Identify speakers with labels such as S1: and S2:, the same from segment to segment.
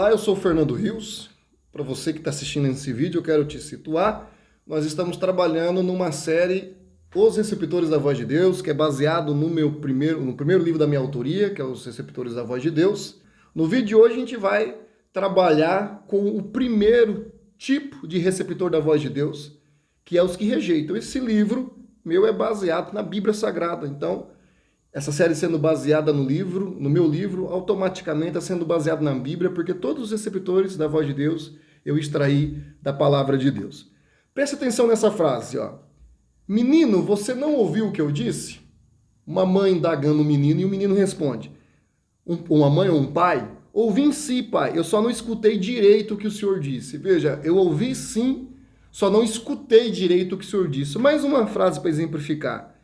S1: Olá, eu sou o Fernando Rios. Para você que está assistindo esse vídeo, eu quero te situar. Nós estamos trabalhando numa série Os Receptores da Voz de Deus, que é baseado no primeiro livro da minha autoria, que é Os Receptores da Voz de Deus. No vídeo de hoje a gente vai trabalhar com o primeiro tipo de receptor da voz de Deus, que é os que rejeitam. Esse livro meu é baseado na Bíblia Sagrada, então essa série sendo baseada no meu livro, automaticamente está sendo baseado na Bíblia, porque todos os receptores da voz de Deus eu extraí da palavra de Deus. Preste atenção nessa frase, ó. Menino, você não ouviu o que eu disse? Uma mãe indagando o menino e o menino responde. Uma mãe ou um pai? Ouvi sim, pai, eu só não escutei direito o que o senhor disse. Veja, eu ouvi sim, só não escutei direito o que o senhor disse. Mais uma frase para exemplificar.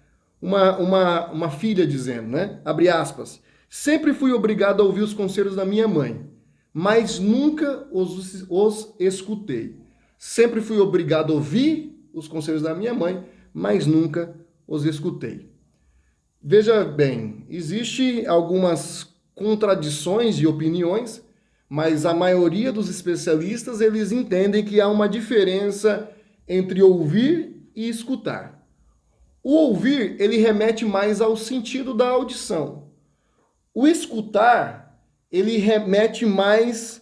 S1: Uma filha dizendo, né? Abre aspas. Sempre fui obrigado a ouvir os conselhos da minha mãe, mas nunca os escutei. Sempre fui obrigado a ouvir os conselhos da minha mãe, mas nunca os escutei. Veja bem, existem algumas contradições de opiniões, mas a maioria dos especialistas eles entendem que há uma diferença entre ouvir e escutar. O ouvir, ele remete mais ao sentido da audição. O escutar, ele remete mais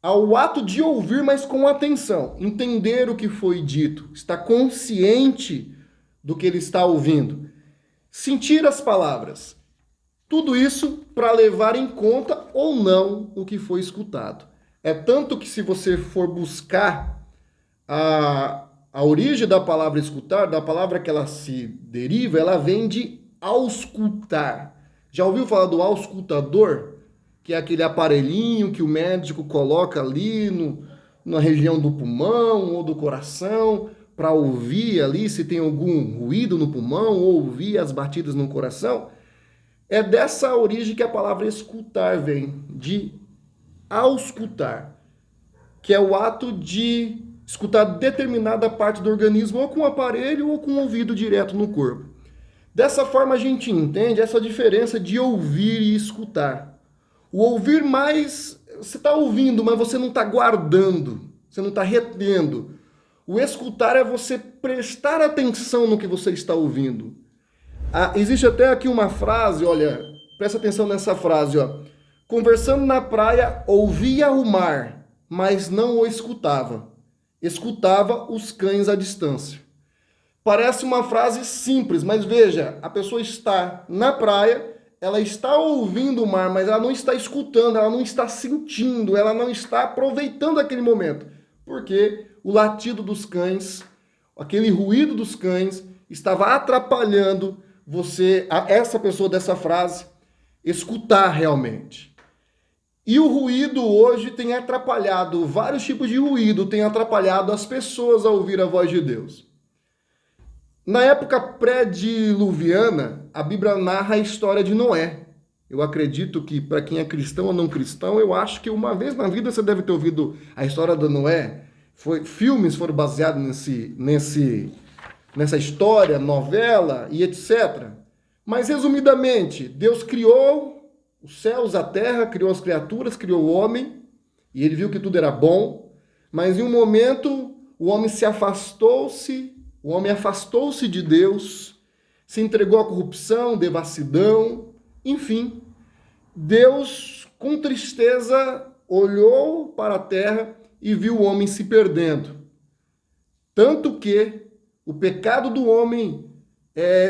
S1: ao ato de ouvir, mas com atenção. Entender o que foi dito, estar consciente do que ele está ouvindo. Sentir as palavras. Tudo isso para levar em conta ou não o que foi escutado. É tanto que se você for buscar a origem da palavra escutar, da palavra que ela se deriva, ela vem de auscultar. Já ouviu falar do auscultador? Que é aquele aparelhinho que o médico coloca ali na região do pulmão ou do coração para ouvir ali se tem algum ruído no pulmão ou ouvir as batidas no coração. É dessa origem que a palavra escutar vem, de auscultar, que é o ato de escutar determinada parte do organismo ou com o aparelho ou com o ouvido direto no corpo. Dessa forma a gente entende essa diferença de ouvir e escutar. O ouvir mais, você está ouvindo, mas você não está guardando, você não está retendo. O escutar é você prestar atenção no que você está ouvindo. Existe até aqui uma frase, olha, presta atenção nessa frase, ó. Conversando na praia, ouvia o mar, mas não o escutava. Escutava os cães à distância. Parece uma frase simples, mas veja, a pessoa está na praia, ela está ouvindo o mar, mas ela não está escutando, ela não está sentindo, ela não está aproveitando aquele momento. Porque o latido dos cães, aquele ruído dos cães, estava atrapalhando essa pessoa dessa frase, escutar realmente. E o ruído hoje tem atrapalhado, vários tipos de ruído tem atrapalhado as pessoas a ouvir a voz de Deus. Na época pré-diluviana, a Bíblia narra a história de Noé. Eu acredito que para quem é cristão ou não cristão, eu acho que uma vez na vida você deve ter ouvido a história de Noé. Filmes foram baseados nessa história, novela e etc. Mas resumidamente, Deus criou os céus, a terra, criou as criaturas, criou o homem, e ele viu que tudo era bom, mas em um momento o homem afastou-se de Deus, se entregou à corrupção, devassidão, enfim. Deus, com tristeza, olhou para a terra e viu o homem se perdendo. Tanto que o pecado do homem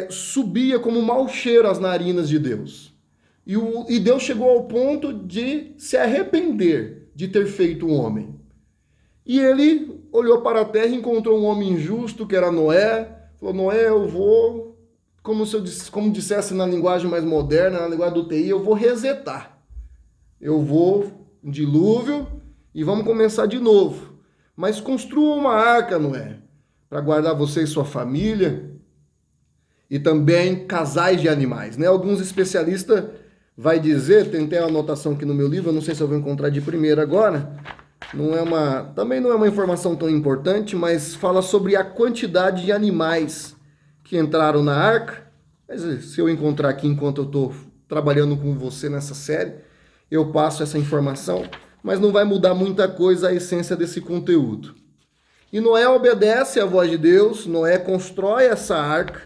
S1: subia como um mau cheiro às narinas de Deus. E Deus chegou ao ponto de se arrepender de ter feito o homem. E ele olhou para a terra e encontrou um homem justo, que era Noé. Falou, Noé, eu vou, como dissesse na linguagem mais moderna, na linguagem do TI, eu vou resetar. Eu vou, um dilúvio, e vamos começar de novo. Mas construa uma arca, Noé, para guardar você e sua família, e também casais de animais, né? Alguns especialistas vai dizer, tem até uma anotação aqui no meu livro, eu não sei se eu vou encontrar de primeira agora, também não é uma informação tão importante, mas fala sobre a quantidade de animais que entraram na arca. Mas se eu encontrar aqui enquanto eu estou trabalhando com você nessa série, eu passo essa informação. mas não vai mudar muita coisa a essência desse conteúdo. E Noé obedece à voz de Deus, Noé constrói essa arca.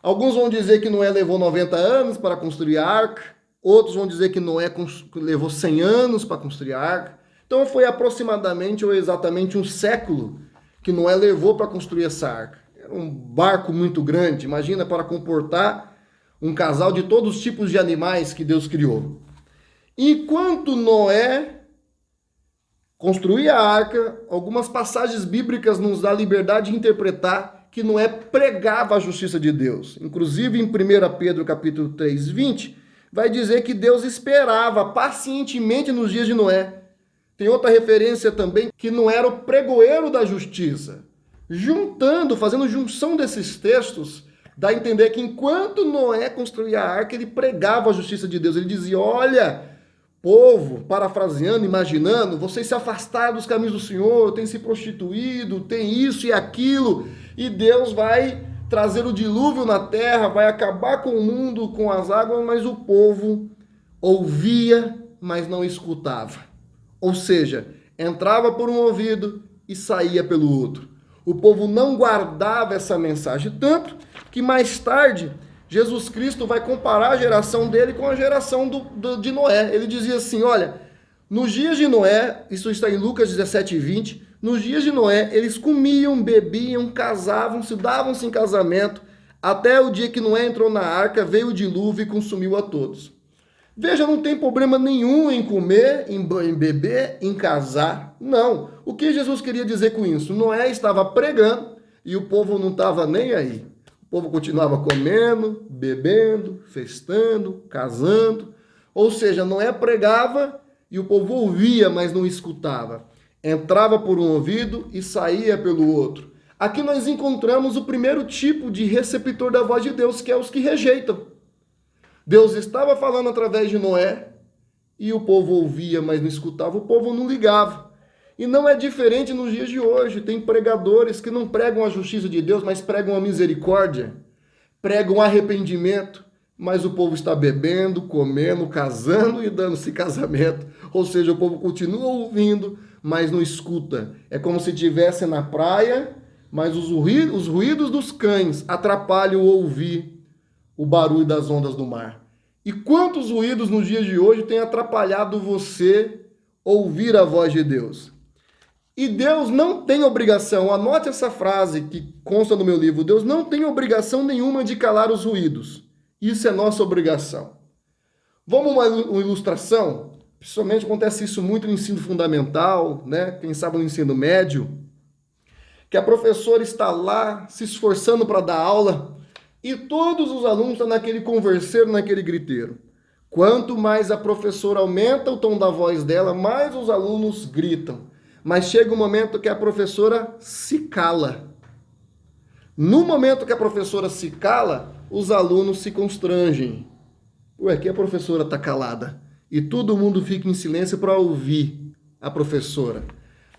S1: Alguns vão dizer que Noé levou 90 anos para construir a arca, outros vão dizer que Noé levou 100 anos para construir a arca. Então foi aproximadamente ou exatamente um século que Noé levou para construir essa arca. Era um barco muito grande, imagina, para comportar um casal de todos os tipos de animais que Deus criou. Enquanto Noé construía a arca, algumas passagens bíblicas nos dão a liberdade de interpretar que Noé pregava a justiça de Deus. Inclusive em 1 Pedro capítulo 3, 20, vai dizer que Deus esperava pacientemente nos dias de Noé. Tem outra referência também que Noé era o pregoeiro da justiça. Fazendo junção desses textos, dá a entender que enquanto Noé construía a arca, ele pregava a justiça de Deus. Ele dizia, olha, povo, parafraseando, imaginando, vocês se afastaram dos caminhos do Senhor, têm se prostituído, tem isso e aquilo, e Deus vai trazer o dilúvio na terra, vai acabar com o mundo, com as águas, mas o povo ouvia, mas não escutava. Ou seja, entrava por um ouvido e saía pelo outro. O povo não guardava essa mensagem, tanto que mais tarde Jesus Cristo vai comparar a geração dele com a geração de Noé. Ele dizia assim, olha, nos dias de Noé, isso está em Lucas 17, 20, nos dias de Noé, eles comiam, bebiam, casavam-se, davam-se em casamento, até o dia que Noé entrou na arca, veio o dilúvio e consumiu a todos. Veja, não tem problema nenhum em comer, em beber, em casar. Não. O que Jesus queria dizer com isso? Noé estava pregando e o povo não estava nem aí. O povo continuava comendo, bebendo, festando, casando. Ou seja, Noé pregava e o povo ouvia, mas não escutava. Entrava por um ouvido e saía pelo outro. Aqui nós encontramos o primeiro tipo de receptor da voz de Deus, que é os que rejeitam. Deus estava falando através de Noé e o povo ouvia, mas não escutava, o povo não ligava. E não é diferente nos dias de hoje. Tem pregadores que não pregam a justiça de Deus, mas pregam a misericórdia, pregam arrependimento, mas o povo está bebendo, comendo, casando e dando-se casamento. Ou seja, o povo continua ouvindo, mas não escuta. É como se estivesse na praia, mas os ruídos dos cães atrapalham o ouvir o barulho das ondas do mar. E quantos ruídos nos dias de hoje têm atrapalhado você ouvir a voz de Deus? E Deus não tem obrigação, anote essa frase que consta no meu livro, Deus não tem obrigação nenhuma de calar os ruídos. Isso é nossa obrigação. Vamos uma ilustração? Principalmente acontece isso muito no ensino fundamental, né? Quem sabe no ensino médio, que a professora está lá se esforçando para dar aula, e todos os alunos estão naquele converseiro, naquele griteiro. Quanto mais a professora aumenta o tom da voz dela, mais os alunos gritam. Mas chega um momento que a professora se cala. No momento que a professora se cala, os alunos se constrangem. Ué, que a professora está calada. E todo mundo fica em silêncio para ouvir a professora.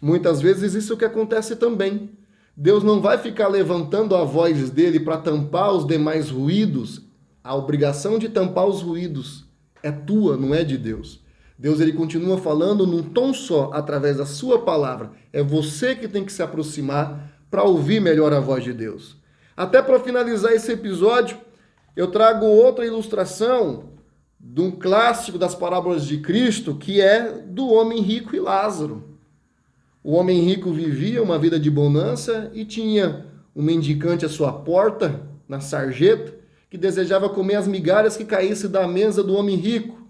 S1: Muitas vezes isso é o que acontece também. Deus não vai ficar levantando a voz dele para tampar os demais ruídos. A obrigação de tampar os ruídos é tua, não é de Deus. Deus ele continua falando num tom só, através da sua palavra. É você que tem que se aproximar para ouvir melhor a voz de Deus. Até para finalizar esse episódio, eu trago outra ilustração de um clássico das parábolas de Cristo, que é do homem rico e Lázaro. O homem rico vivia uma vida de bonança e tinha um mendicante à sua porta, na sarjeta, que desejava comer as migalhas que caíssem da mesa do homem rico.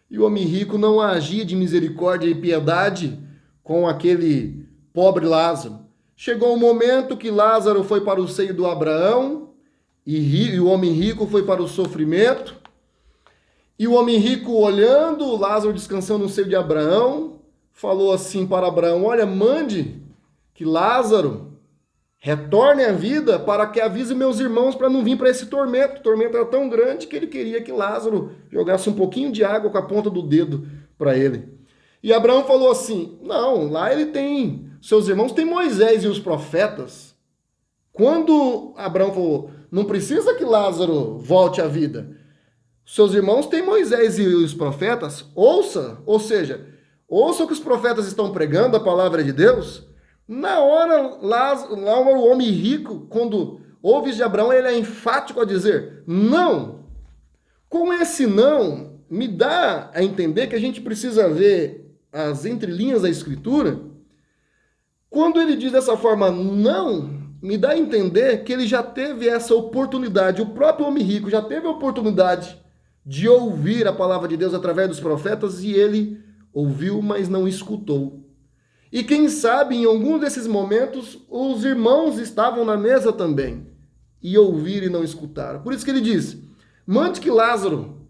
S1: E o homem rico não agia de misericórdia e piedade com aquele pobre Lázaro. Chegou um momento que Lázaro foi para o seio do Abraão e o homem rico foi para o sofrimento. E o homem rico olhando, Lázaro descansando no seio de Abraão, falou assim para Abraão, olha, mande que Lázaro retorne à vida para que avise meus irmãos para não vir para esse tormento. O tormento era tão grande que ele queria que Lázaro jogasse um pouquinho de água com a ponta do dedo para ele. E Abraão falou assim, não, lá ele tem, seus irmãos têm Moisés e os profetas. Quando Abraão falou, não precisa que Lázaro volte à vida. Seus irmãos têm Moisés e os profetas, ouça, ou seja, ouça o que os profetas estão pregando, a palavra de Deus. Na hora, lá o homem rico, quando ouve de Abraão, ele é enfático a dizer, não. Com esse não, me dá a entender que a gente precisa ver as entrelinhas da Escritura. Quando ele diz dessa forma, não, me dá a entender que ele já teve essa oportunidade, o próprio homem rico já teve a oportunidade de ouvir a palavra de Deus através dos profetas e ele ouviu, mas não escutou. E quem sabe, em algum desses momentos, os irmãos estavam na mesa também e ouviram e não escutaram. Por isso que ele diz, mande que Lázaro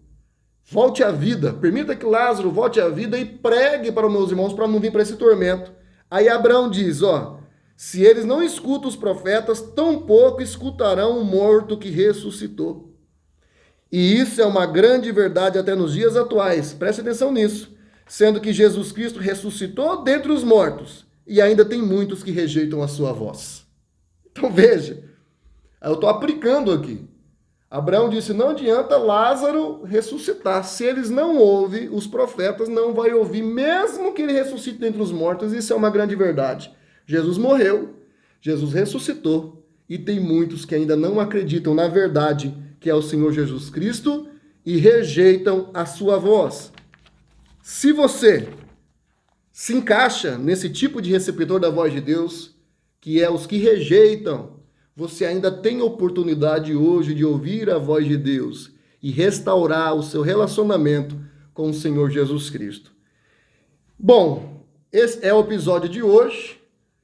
S1: volte à vida, permita que Lázaro volte à vida e pregue para os meus irmãos para não vir para esse tormento. Aí Abraão diz, se eles não escutam os profetas, tampouco escutarão o morto que ressuscitou. E isso é uma grande verdade até nos dias atuais. Preste atenção nisso. Sendo que Jesus Cristo ressuscitou dentre os mortos e ainda tem muitos que rejeitam a sua voz. Então veja, eu estou aplicando aqui. Abraão disse, não adianta Lázaro ressuscitar. Se eles não ouvem, os profetas não vão ouvir, mesmo que ele ressuscite dentre os mortos. Isso é uma grande verdade. Jesus morreu, Jesus ressuscitou e tem muitos que ainda não acreditam na verdade que é o Senhor Jesus Cristo e rejeitam a sua voz. Se você se encaixa nesse tipo de receptor da voz de Deus, que é os que rejeitam, você ainda tem oportunidade hoje de ouvir a voz de Deus e restaurar o seu relacionamento com o Senhor Jesus Cristo. Bom, esse é o episódio de hoje.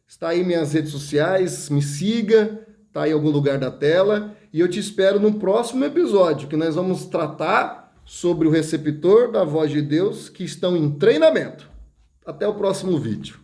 S1: Está aí minhas redes sociais, me siga, está em algum lugar da tela. E eu te espero no próximo episódio, que nós vamos tratar sobre o receptor da voz de Deus que estão em treinamento. Até o próximo vídeo.